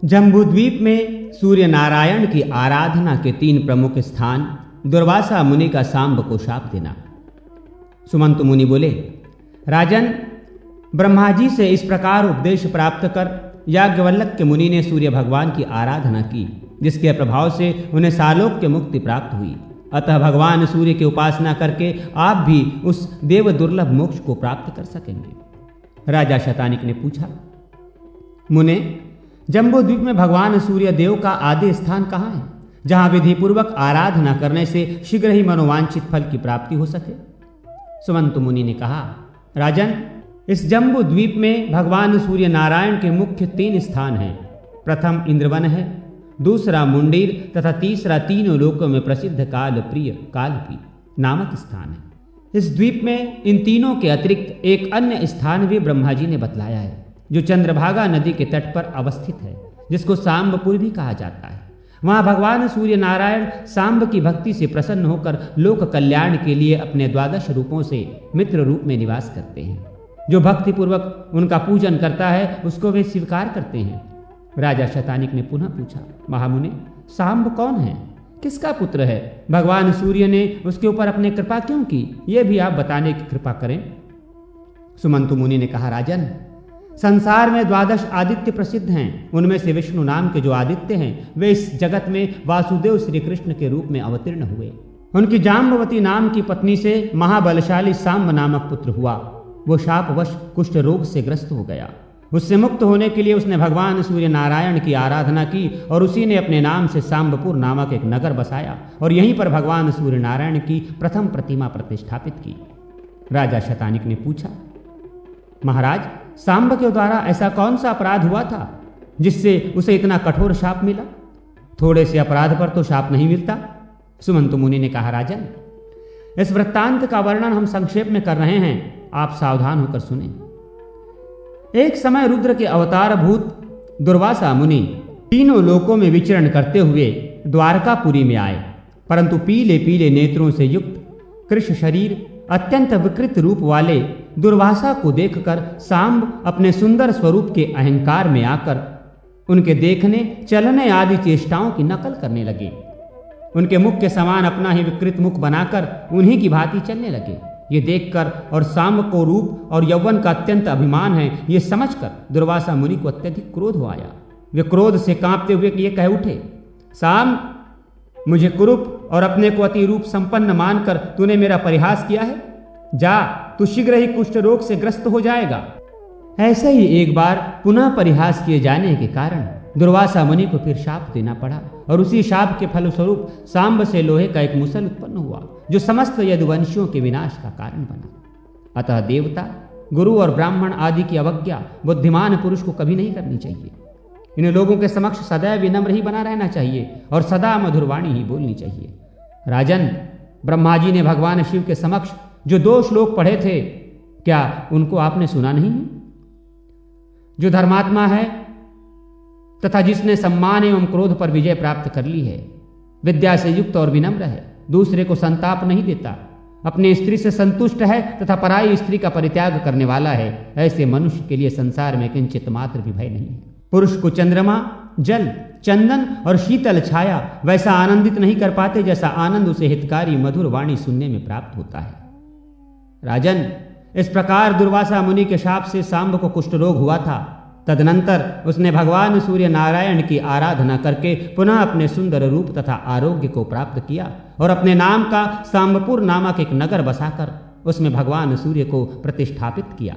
जम्बूद्वीप में सूर्य नारायण की आराधना के 3 प्रमुख स्थान। दुर्वासा मुनि का सांब को शाप देना। सुमंत मुनि बोले, राजन, ब्रह्मा जी से इस प्रकार उपदेश प्राप्त कर याज्ञवल्क्य के मुनि ने सूर्य भगवान की आराधना की, जिसके प्रभाव से उन्हें सालोक्य मुक्ति प्राप्त हुई। अतः भगवान सूर्य की उपासना करके आप भी उस देव दुर्लभ मोक्ष को प्राप्त कर सकेंगे। राजा शतानिक ने पूछा, मुने, जम्बूद्वीप में भगवान सूर्य देव का आदि स्थान कहाँ है, जहां विधि पूर्वक आराधना करने से शीघ्र ही मनोवांछित फल की प्राप्ति हो सके? सुमंत मुनि ने कहा, राजन, इस जम्बूद्वीप में भगवान सूर्य नारायण के मुख्य 3 स्थान हैं। प्रथम इंद्रवन है, दूसरा मुंडीर तथा तीसरा तीनों लोकों में प्रसिद्ध कालप्रिय कालपी नामक स्थान है। इस द्वीप में इन तीनों के अतिरिक्त एक अन्य स्थान भी ब्रह्मा जी ने बतलाया है, जो चंद्रभागा नदी के तट पर अवस्थित है, जिसको सांबपुर भी कहा जाता है। वहां भगवान सूर्य नारायण सांब की भक्ति से प्रसन्न होकर लोक कल्याण के लिए अपने 12 रूपों से मित्र रूप में निवास करते हैं। जो भक्ति पूर्वक उनका पूजन करता है उसको वे स्वीकार करते हैं। राजा शतानिक ने पुनः पूछा, महामुने, सांब कौन है, किसका पुत्र है? भगवान सूर्य ने उसके ऊपर अपनी कृपा क्यों की, ये भी आप बताने की कृपा करें। सुमंतु मुनि ने कहा, राजन, संसार में 12 आदित्य प्रसिद्ध हैं। उनमें से विष्णु नाम के जो आदित्य हैं, वे इस जगत में वासुदेव श्री कृष्ण के रूप में अवतीर्ण हुए। उनकी जाम्बवती नाम की पत्नी से महाबलशाली सांब नामक पुत्र हुआ। वो शापवश कुष्ठ रोग से ग्रस्त हो गया। उससे मुक्त होने के लिए उसने भगवान सूर्य नारायण की आराधना की और उसी ने अपने नाम से सांबपुर नामक एक नगर बसाया और यहीं पर भगवान सूर्य नारायण की प्रथम प्रतिमा प्रतिष्ठापित की। राजा शतानिक ने पूछा, महाराज, सांब के द्वारा ऐसा कौन सा अपराध हुआ था जिससे उसे इतना कठोर शाप मिला? थोड़े से अपराध पर तो शाप नहीं मिलता। सुमंत मुनि ने कहा, राजन, इस वृत्तांत का वर्णन हम संक्षेप में कर रहे हैं, आप सावधान होकर सुने। एक समय रुद्र के अवतार भूत दुर्वासा मुनि तीनों लोकों में विचरण करते हुए द्वारकापुरी में आए, परंतु पीले पीले नेत्रों से युक्त कृश शरीर अत्यंत विकृत रूप वाले दुर्वासा को देखकर सांब अपने सुंदर स्वरूप के अहंकार में आकर उनके देखने, चलने आदि चेष्टाओं की नकल करने लगे। उनके मुख के समान अपना ही विकृत मुख बनाकर उन्हीं की भांति चलने लगे। ये देखकर और सांब को रूप और यौवन का अत्यंत अभिमान है, ये समझकर दुर्वासा मुनि को अत्यधिक क्रोध हो आया। वे क्रोध से कांपते हुए ये कह उठे, सांब, मुझे कुरूप और अपने को अति रूप संपन्न मानकर तूने मेरा परिहास किया है। जा, तू शीघ्र ही कुष्ठ रोग से ग्रस्त हो जाएगा। ऐसे ही एक बार पुनः परिहास किए जाने के कारण दुर्वासा मुनि को फिर शाप देना पड़ा और उसी शाप के फलस्वरूप सांब से लोहे का एक मुसल उत्पन्न हुआ, जो समस्त यदुवंशियों के विनाश का कारण बना। अतः देवता, गुरु और ब्राह्मण आदि की अवज्ञा बुद्धिमान पुरुष को कभी नहीं करनी चाहिए। इन लोगों के समक्ष सदैव विनम्र ही बना रहना चाहिए और सदा मधुरवाणी ही बोलनी चाहिए। राजन, ब्रह्मा जी ने भगवान शिव के समक्ष जो 2 श्लोक पढ़े थे, क्या उनको आपने सुना नहीं है? जो धर्मात्मा है तथा जिसने सम्मान एवं क्रोध पर विजय प्राप्त कर ली है, विद्या से युक्त और विनम्र है, दूसरे को संताप नहीं देता, अपने स्त्री से संतुष्ट है तथा पराई स्त्री का परित्याग करने वाला है, ऐसे मनुष्य के लिए संसार में किंचित मात्र भी भय नहीं है। पुरुष को चंद्रमा, जल, चंदन और शीतल छाया वैसा आनंदित नहीं कर पाते जैसा आनंद उसे हितकारी मधुर वाणी सुनने में प्राप्त होता है। राजन, इस प्रकार दुर्वासा मुनि के शाप से सांब को कुष्ठ रोग हुआ था। तदनंतर उसने भगवान सूर्य नारायण की आराधना करके पुनः अपने सुंदर रूप तथा आरोग्य को प्राप्त किया और अपने नाम का सांबपुर नामक एक नगर बसाकर उसमें भगवान सूर्य को प्रतिष्ठापित किया।